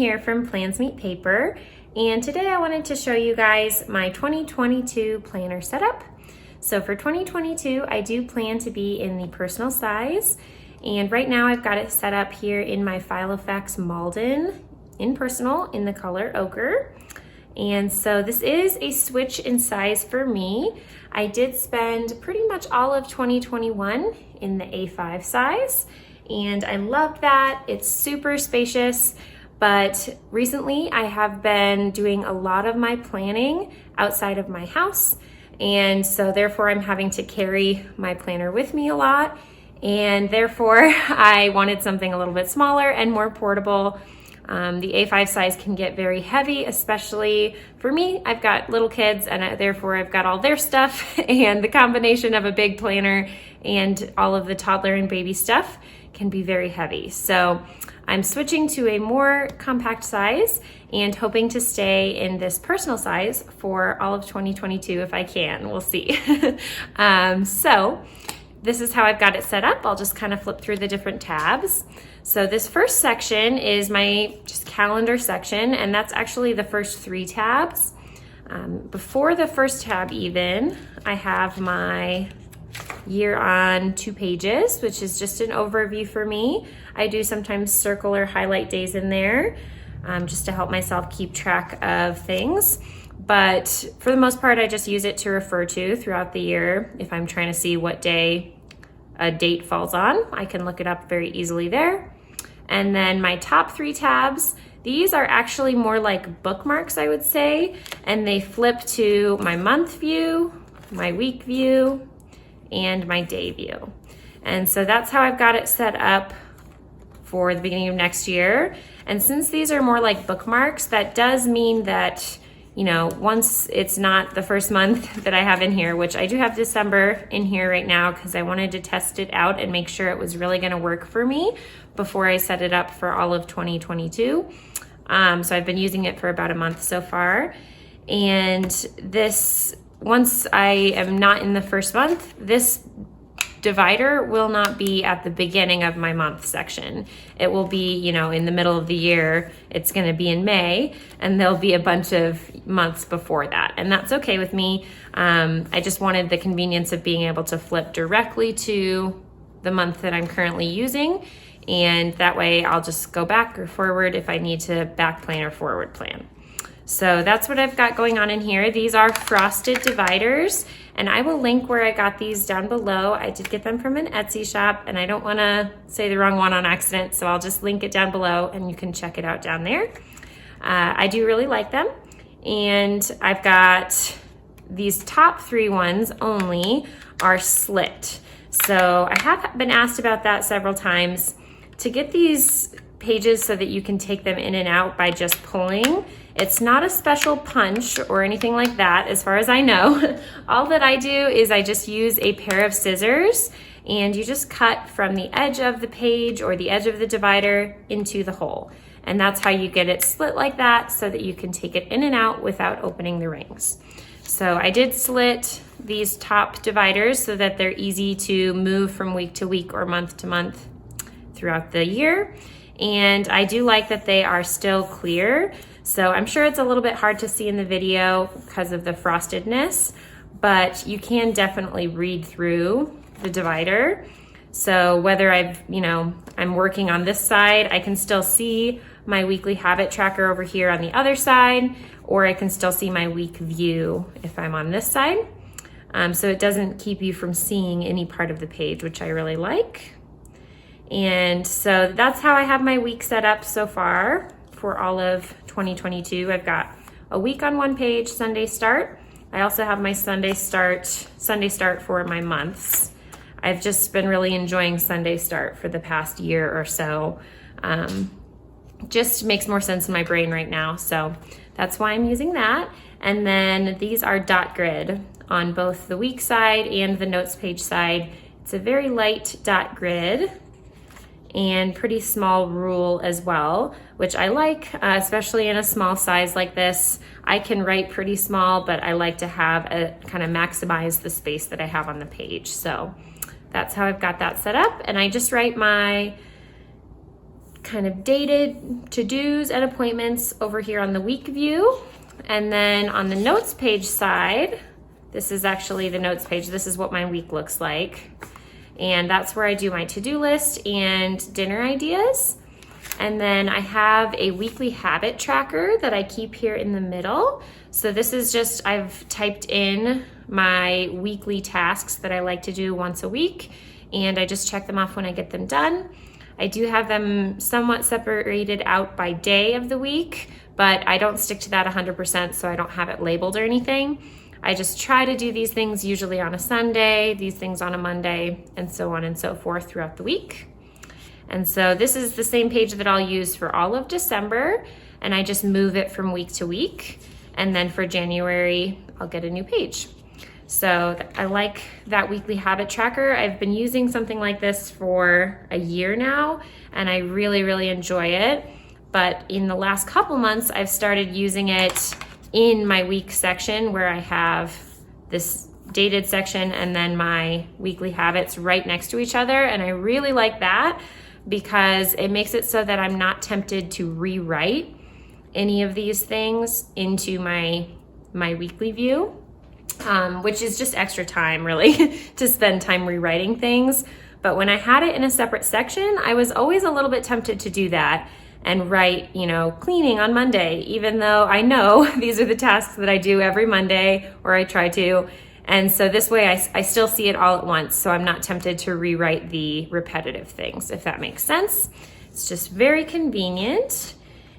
here from Plans Meet Paper, and today I wanted to show you guys my 2022 planner setup. So for 2022, I do plan to be in the personal size, and right now I've got it set up here in my Filofax Malden in personal in the color ochre. And so this is a switch in size for me. I did spend pretty much all of 2021 in the A5 size, and I love that. It's super spacious, but recently I have been doing a lot of my planning outside of my house, and so therefore I'm having to carry my planner with me a lot, and therefore I wanted something a little bit smaller and more portable. The A5 size can get very heavy, especially for me. I've got little kids, and therefore I've got all their stuff, and the combination of a big planner and all of the toddler and baby stuff can be very heavy. So I'm switching to a more compact size and hoping to stay in this personal size for all of 2022 if I can. We'll see. So this is how I've got it set up. I'll just kind of flip through the different tabs. So this first section is my just calendar section, and that's actually the first 3 tabs. Before the first tab even, I have my year on 2 pages, which is just an overview for me. I do sometimes circle or highlight days in there just to help myself keep track of things. But for the most part, I just use it to refer to throughout the year. If I'm trying to see what day a date falls on, I can look it up very easily there. And then my top 3 tabs, these are actually more like bookmarks, I would say, and they flip to my month view, my week view, and my day view. And so that's how I've got it set up for the beginning of next year. And since these are more like bookmarks, that does mean that, you know, once it's not the first month that I have in here, which I do have December in here right now because I wanted to test it out and make sure it was really going to work for me before I set it up for all of 2022. So I've been using it for about a month so far. And this, once I am not in the first month, this divider will not be at the beginning of my month section. It will be, you know, in the middle of the year. It's going to be in May, and there'll be a bunch of months before that, and that's okay with me. I just wanted the convenience of being able to flip directly to the month that I'm currently using, and that way I'll just go back or forward if I need to back plan or forward plan. So that's what I've got going on in here. These are frosted dividers, and I will link where I got these down below. I did get them from an Etsy shop, and I don't want to say the wrong one on accident, so I'll just link it down below and you can check it out down there. I do really like them, and I've got these top 3 ones only are slit. So I have been asked about that several times. To get these pages so that you can take them in and out by just pulling, it's not a special punch or anything like that as far as I know. All that I do is I just use a pair of scissors, and you just cut from the edge of the page or the edge of the divider into the hole. And that's how you get it split like that so that you can take it in and out without opening the rings. So I did slit these top dividers so that they're easy to move from week to week or month to month throughout the year. And I do like that they are still clear. So I'm sure it's a little bit hard to see in the video because of the frostedness, but you can definitely read through the divider. So whether I'm working on this side, I can still see my weekly habit tracker over here on the other side, or I can still see my week view if I'm on this side. So it doesn't keep you from seeing any part of the page, which I really like. And so that's how I have my week set up so far for all of 2022. I've got a week on one page, Sunday start. I also have my Sunday start for my months. I've just been really enjoying Sunday start for the past year or so. Just makes more sense in my brain right now. So that's why I'm using that. And then these are dot grid on both the week side and the notes page side. It's a very light dot grid and pretty small rule as well, which I like, especially in a small size like this. I can write pretty small, but I like to have kind of maximize the space that I have on the page. So that's how I've got that set up. And I just write my kind of dated to-dos and appointments over here on the week view. And then on the notes page side, this is actually the notes page. This is what my week looks like. And that's where I do my to-do list and dinner ideas. And then I have a weekly habit tracker that I keep here in the middle. So this is just, I've typed in my weekly tasks that I like to do once a week, and I just check them off when I get them done. I do have them somewhat separated out by day of the week, but I don't stick to that 100%, so I don't have it labeled or anything. I just try to do these things usually on a Sunday, these things on a Monday, and so on and so forth throughout the week. And so this is the same page that I'll use for all of December, and I just move it from week to week. And then for January, I'll get a new page. So I like that weekly habit tracker. I've been using something like this for a year now, and I really, really enjoy it. But in the last couple months, I've started using it in my week section where I have this dated section and then my weekly habits right next to each other. And I really like that because it makes it so that I'm not tempted to rewrite any of these things into my weekly view, which is just extra time really to spend time rewriting things. But when I had it in a separate section, I was always a little bit tempted to do that and write, cleaning on Monday, even though I know these are the tasks that I do every Monday, or I try to. And so this way I still see it all at once, so I'm not tempted to rewrite the repetitive things, if that makes sense. It's just very convenient.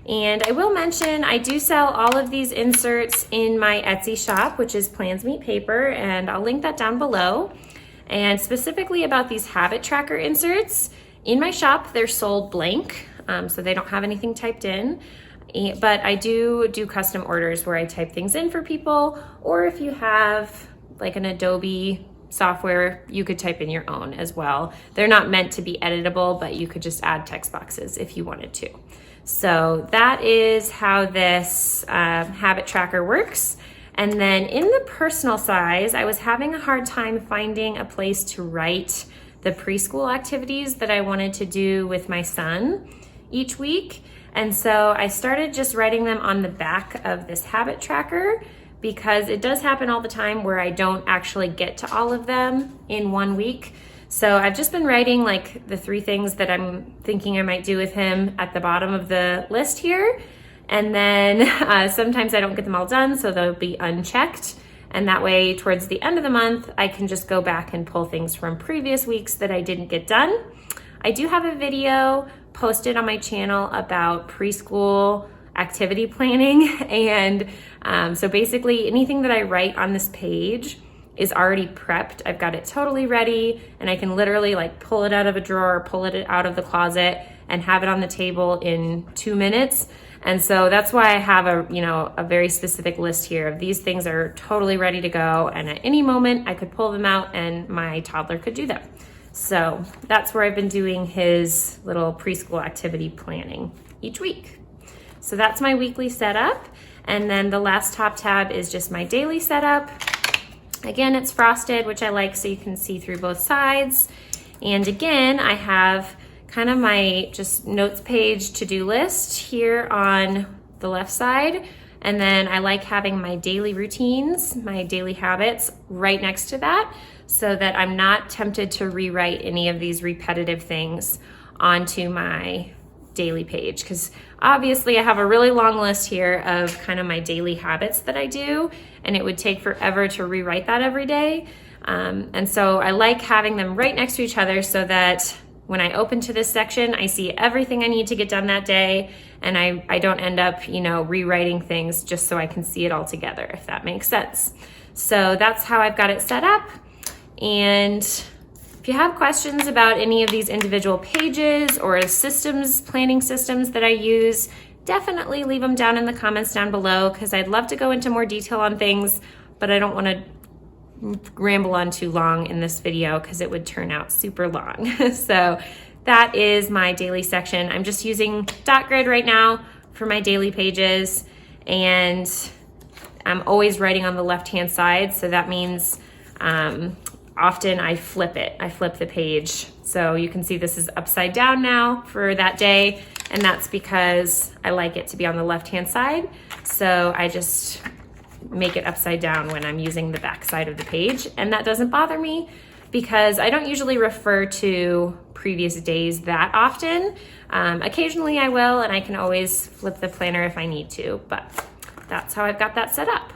And I will mention, I do sell all of these inserts in my Etsy shop, which is Plans Meet Paper, and I'll link that down below. And specifically about these habit tracker inserts, in my shop, they're sold blank, so they don't have anything typed in. But I do custom orders where I type things in for people, or if you have like an Adobe software, you could type in your own as well. They're not meant to be editable, but you could just add text boxes if you wanted to. So that is how this habit tracker works. And then in the personal size, I was having a hard time finding a place to write the preschool activities that I wanted to do with my son each week. And so I started just writing them on the back of this habit tracker, because it does happen all the time where I don't actually get to all of them in one week. So I've just been writing like the 3 things that I'm thinking I might do with him at the bottom of the list here. And then sometimes I don't get them all done, so they'll be unchecked. And that way, towards the end of the month, I can just go back and pull things from previous weeks that I didn't get done. I do have a video posted on my channel about preschool activity planning. And so basically anything that I write on this page is already prepped. I've got it totally ready, and I can literally like pull it out of a drawer, pull it out of the closet, and have it on the table in 2 minutes. And so that's why I have a very specific list here of these things are totally ready to go, and at any moment I could pull them out and my toddler could do them. So that's where I've been doing his little preschool activity planning each week. So that's my weekly setup. And then the last top tab is just my daily setup. Again, it's frosted, which I like so you can see through both sides. And again, I have kind of my just notes page to-do list here on the left side. And then I like having my daily routines, my daily habits right next to that, so that I'm not tempted to rewrite any of these repetitive things onto my daily page, because obviously I have a really long list here of kind of my daily habits that I do, and it would take forever to rewrite that every day. And so I like having them right next to each other so that when I open to this section, I see everything I need to get done that day, and I don't end up, rewriting things just so I can see it all together, if that makes sense. So that's how I've got it set up. And if you have questions about any of these individual pages or planning systems that I use, definitely leave them down in the comments down below, because I'd love to go into more detail on things, but I don't want to ramble on too long in this video because it would turn out super long. So that is my daily section. I'm just using dot grid right now for my daily pages, and I'm always writing on the left-hand side, so that means often I flip it. I flip the page. So you can see this is upside down now for that day, and that's because I like it to be on the left-hand side. So I just make it upside down when I'm using the back side of the page, and that doesn't bother me because I don't usually refer to previous days that often. Occasionally I will, and I can always flip the planner if I need to, but that's how I've got that set up.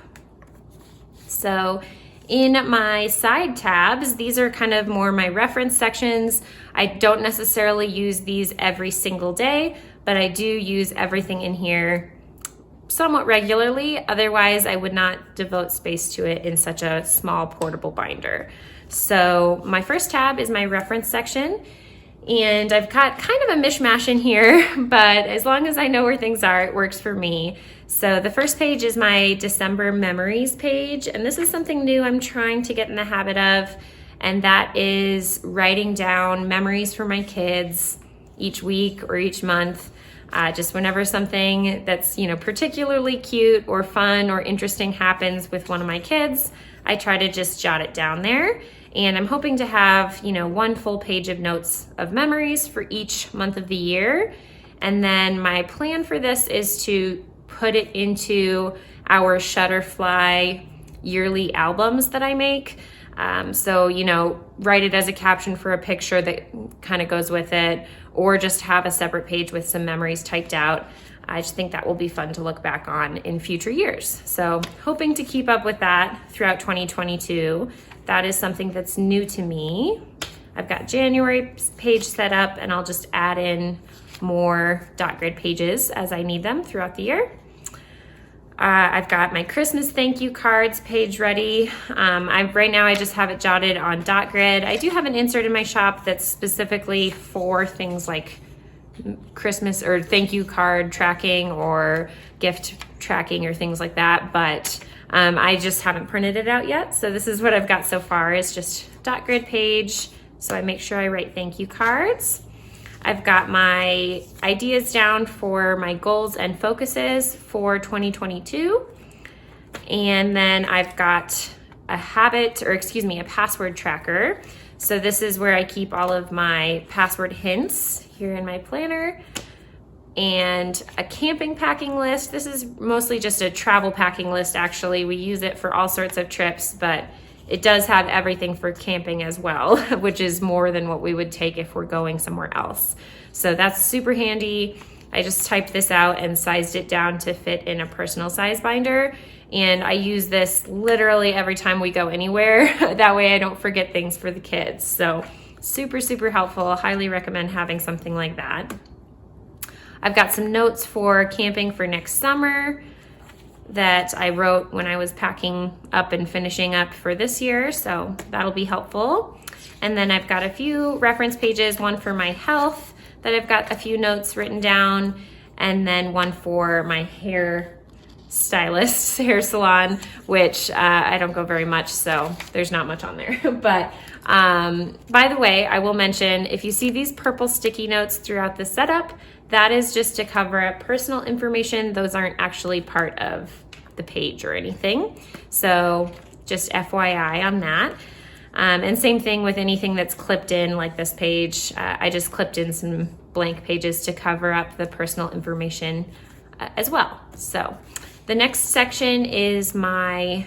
So in my side tabs, these are kind of more my reference sections. I don't necessarily use these every single day, but I do use everything in here somewhat regularly. Otherwise, I would not devote space to it in such a small portable binder. So my first tab is my reference section, and I've got kind of a mishmash in here, but as long as I know where things are, it works for me. So the first page is my December memories page, and this is something new I'm trying to get in the habit of, and that is writing down memories for my kids each week or each month. Just whenever something that's, particularly cute or fun or interesting happens with one of my kids, I try to just jot it down there. And I'm hoping to have, one full page of notes of memories for each month of the year. And then my plan for this is to put it into our Shutterfly yearly albums that I make. So, write it as a caption for a picture that kind of goes with it, or just have a separate page with some memories typed out. I just think that will be fun to look back on in future years. So hoping to keep up with that throughout 2022. That is something that's new to me. I've got January page set up, and I'll just add in more dot grid pages as I need them throughout the year. I've got my Christmas thank you cards page ready. Right now I just have it jotted on dot grid. I do have an insert in my shop that's specifically for things like Christmas or thank you card tracking or gift tracking or things like that, but I just haven't printed it out yet. So this is what I've got so far, is just dot grid page. So I make sure I write thank you cards. I've got my ideas down for my goals and focuses for 2022. And then I've got a password tracker. So this is where I keep all of my password hints here in my planner. And a camping packing list. This is mostly just a travel packing list, actually. We use it for all sorts of trips, but it does have everything for camping as well, which is more than what we would take if we're going somewhere else. So that's super handy. I just typed this out and sized it down to fit in a personal size binder. And I use this literally every time we go anywhere. That way I don't forget things for the kids. So super, super helpful. Highly recommend having something like that. I've got some notes for camping for next summer that I wrote when I was packing up and finishing up for this year, so that'll be helpful. And then I've got a few reference pages, one for my health that I've got a few notes written down, and then one for my hair stylist, hair salon, which I don't go very much, so there's not much on there. But by the way, I will mention, if you see these purple sticky notes throughout the setup, that is just to cover up personal information. Those aren't actually part of the page or anything. So just FYI on that. And same thing with anything that's clipped in like this page. I just clipped in some blank pages to cover up the personal information as well. So the next section is my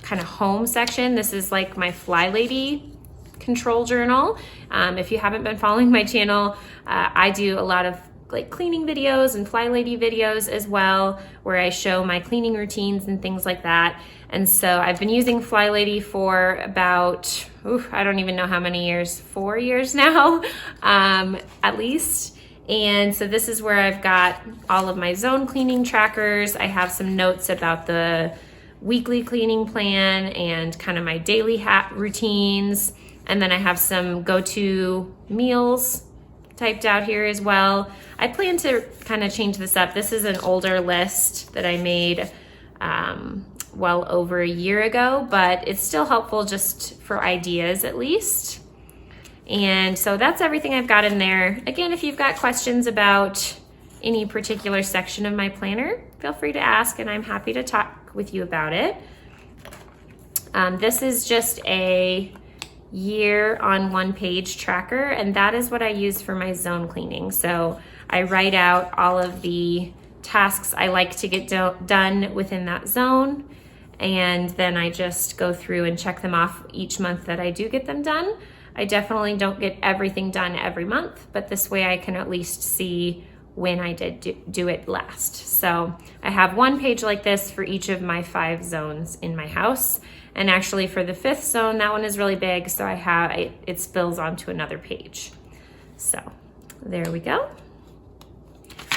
kind of home section. This is like my Fly Lady control journal. If you haven't been following my channel, I do a lot of like cleaning videos and Fly Lady videos as well, where I show my cleaning routines and things like that. And so I've been using Fly Lady for about, I don't even know how many years, 4 years now, at least. And so this is where I've got all of my zone cleaning trackers. I have some notes about the weekly cleaning plan and kind of my daily routines. And then I have some go-to meals typed out here as well. I plan to kind of change this up. This is an older list that I made well over a year ago, but it's still helpful just for ideas at least. And so that's everything I've got in there. Again, if you've got questions about any particular section of my planner, feel free to ask and I'm happy to talk with you about it. This is just a year on one page tracker, and that is what I use for my zone cleaning. So I write out all of the tasks I like to get done within that zone, and then I just go through and check them off each month that I do get them done. I definitely don't get everything done every month, but this way I can at least see when I did do it last. So I have one page like this for each of my 5 zones in my house. And actually for the 5th zone, that one is really big, so it spills onto another page. So there we go.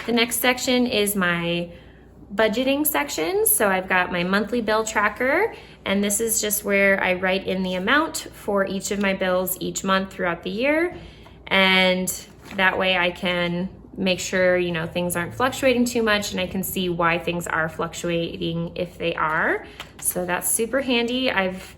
The next section is my budgeting section. So I've got my monthly bill tracker, and this is just where I write in the amount for each of my bills each month throughout the year. And that way I can make sure, you know, things aren't fluctuating too much, and I can see why things are fluctuating if they are. So that's super handy. I've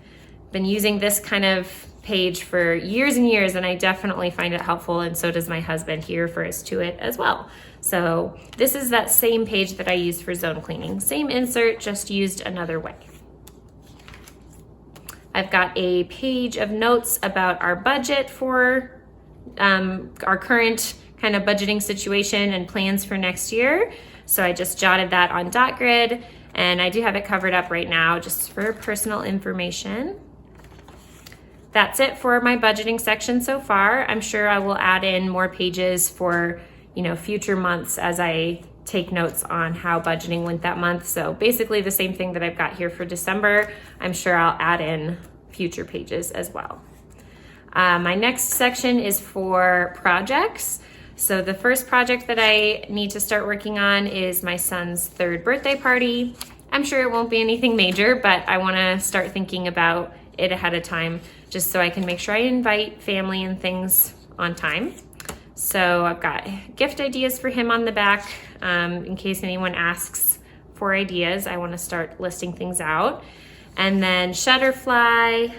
been using this kind of page for years and years, and I definitely find it helpful, and so does my husband. He refers to it as well. So this is that same page that I used for zone cleaning. Same insert, just used another way. I've got a page of notes about our budget for our current kind of budgeting situation and plans for next year. So I just jotted that on dot grid, and I do have it covered up right now just for personal information. That's it for my budgeting section so far. I'm sure I will add in more pages for, you know, future months as I take notes on how budgeting went that month. So basically the same thing that I've got here for December, I'm sure I'll add in future pages as well. My next section is for projects. So the first project that I need to start working on is my son's 3rd birthday party. I'm sure it won't be anything major, but I want to start thinking about it ahead of time just so I can make sure I invite family and things on time. So I've got gift ideas for him on the back. In case anyone asks for ideas, I want to start listing things out. And then Shutterfly.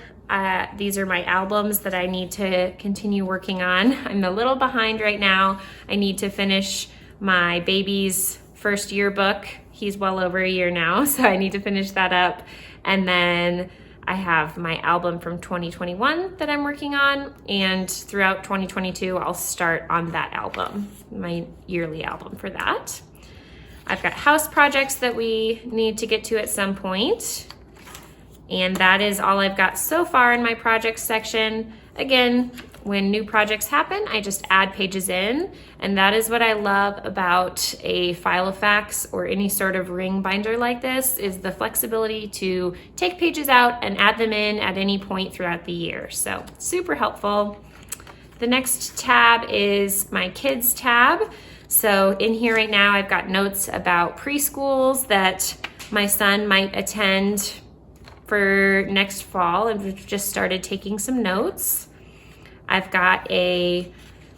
These are my albums that I need to continue working on. I'm a little behind right now. I need to finish my baby's first yearbook. He's well over a year now, so I need to finish that up. And then I have my album from 2021 that I'm working on, and throughout 2022, I'll start on that album, my yearly album for that. I've got house projects that we need to get to at some point. And that is all I've got so far in my projects section. Again, when new projects happen, I just add pages in. And that is what I love about a Filofax or any sort of ring binder like this, is the flexibility to take pages out and add them in at any point throughout the year. So super helpful. The next tab is my kids tab. So in here right now, I've got notes about preschools that my son might attend for next fall, and we've just started taking some notes. I've got a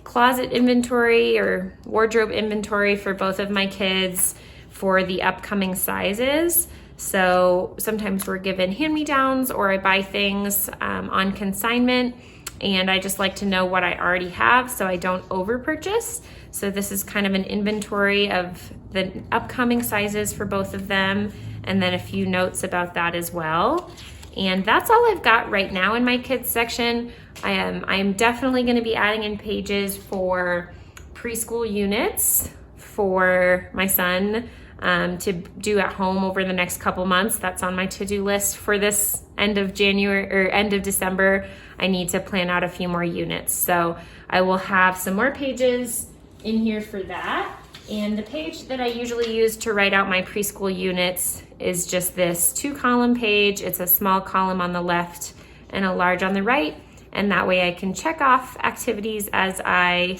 closet inventory or wardrobe inventory for both of my kids for the upcoming sizes. So sometimes we're given hand-me-downs, or I buy things on consignment, and I just like to know what I already have so I don't over-purchase. So this is kind of an inventory of the upcoming sizes for both of them, and then a few notes about that as well. And that's all I've got right now in my kids section. I am definitely going to be adding in pages for preschool units for my son to do at home over the next couple months. That's on my to-do list for this end of January or end of December. I need to plan out a few more units. So I will have some more pages in here for that. And the page that I usually use to write out my preschool units is just this 2-column page. It's a small column on the left and a large on the right. And that way I can check off activities as I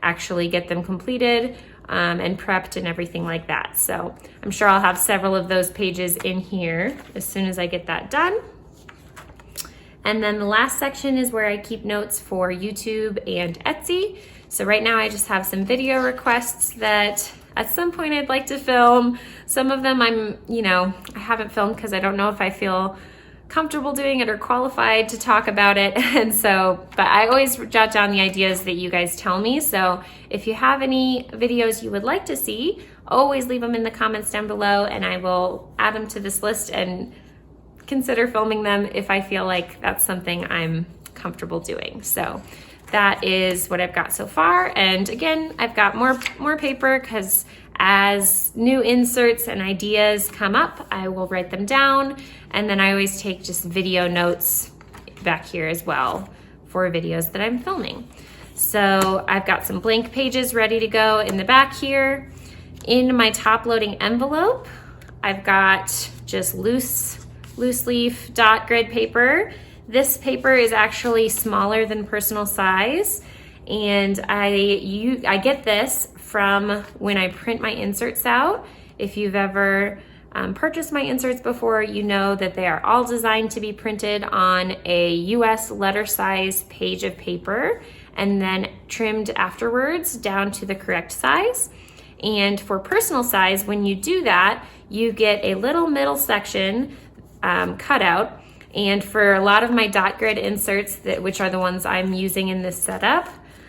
actually get them completed and prepped and everything like that. So I'm sure I'll have several of those pages in here as soon as I get that done. And then the last section is where I keep notes for YouTube and Etsy. So right now I just have some video requests that at some point I'd like to film. Some of them I haven't filmed because I don't know if I feel comfortable doing it or qualified to talk about it. And so, but I always jot down the ideas that you guys tell me. So if you have any videos you would like to see, always leave them in the comments down below, and I will add them to this list and consider filming them if I feel like that's something I'm comfortable doing. So that is what I've got so far. And again, I've got more paper because as new inserts and ideas come up, I will write them down. And then I always take just video notes back here as well for videos that I'm filming. So I've got some blank pages ready to go in the back here. In my top loading envelope, I've got just loose leaf dot grid paper. This paper is actually smaller than personal size, and I get this from when I print my inserts out. If you've ever purchased my inserts before, you know that they are all designed to be printed on a US letter size page of paper and then trimmed afterwards down to the correct size. And for personal size, when you do that, you get a little middle section cut out. And for a lot of my dot grid inserts, which are the ones I'm using in this setup,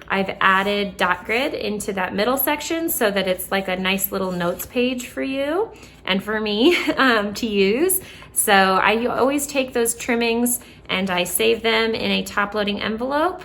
I've added dot grid into that middle section so that it's like a nice little notes page for you and for me to use. So I always take those trimmings and I save them in a top loading envelope.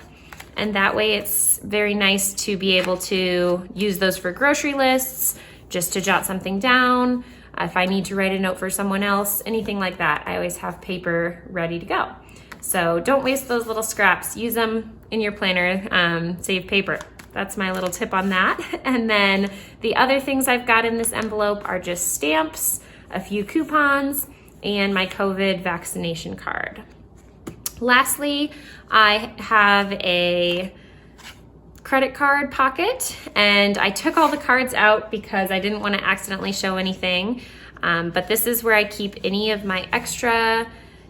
And that way it's very nice to be able to use those for grocery lists, just to jot something down. If I need to write a note for someone else, anything like that, I always have paper ready to go. So don't waste those little scraps. Use them in your planner, save paper. That's my little tip on that. And then the other things I've got in this envelope are just stamps, a few coupons, and my COVID vaccination card. Lastly, I have a credit card pocket, and I took all the cards out because I didn't want to accidentally show anything. But this is where I keep any of my extra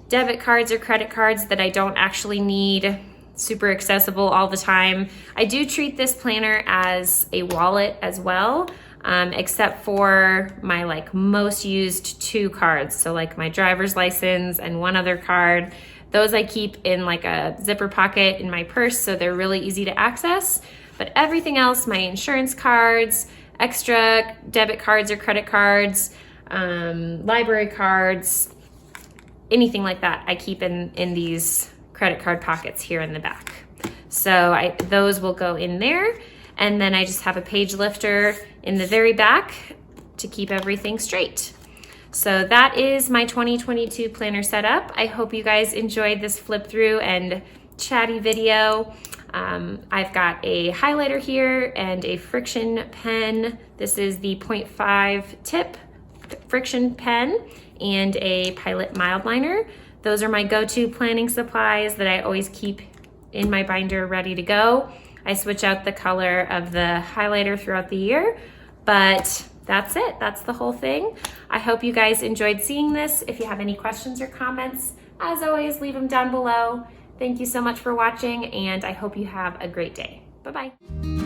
debit cards or credit cards that I don't actually need, super accessible all the time. I do treat this planner as a wallet as well, except for my most used 2 cards. So like my driver's license and one other card. Those I keep in like a zipper pocket in my purse, so they're really easy to access. But everything else, my insurance cards, extra debit cards or credit cards, library cards, anything like that, I keep in these credit card pockets here in the back. So those will go in there. And then I just have a page lifter in the very back to keep everything straight. So that is my 2022 planner setup. I hope you guys enjoyed this flip through and chatty video. I've got a highlighter here and a friction pen. This is the 0.5 tip friction pen and a Pilot mild liner. Those are my go-to planning supplies that I always keep in my binder ready to go. I switch out the color of the highlighter throughout the year, but that's it. That's the whole thing. I hope you guys enjoyed seeing this. If you have any questions or comments, as always, leave them down below. Thank you so much for watching, and I hope you have a great day. Bye-bye.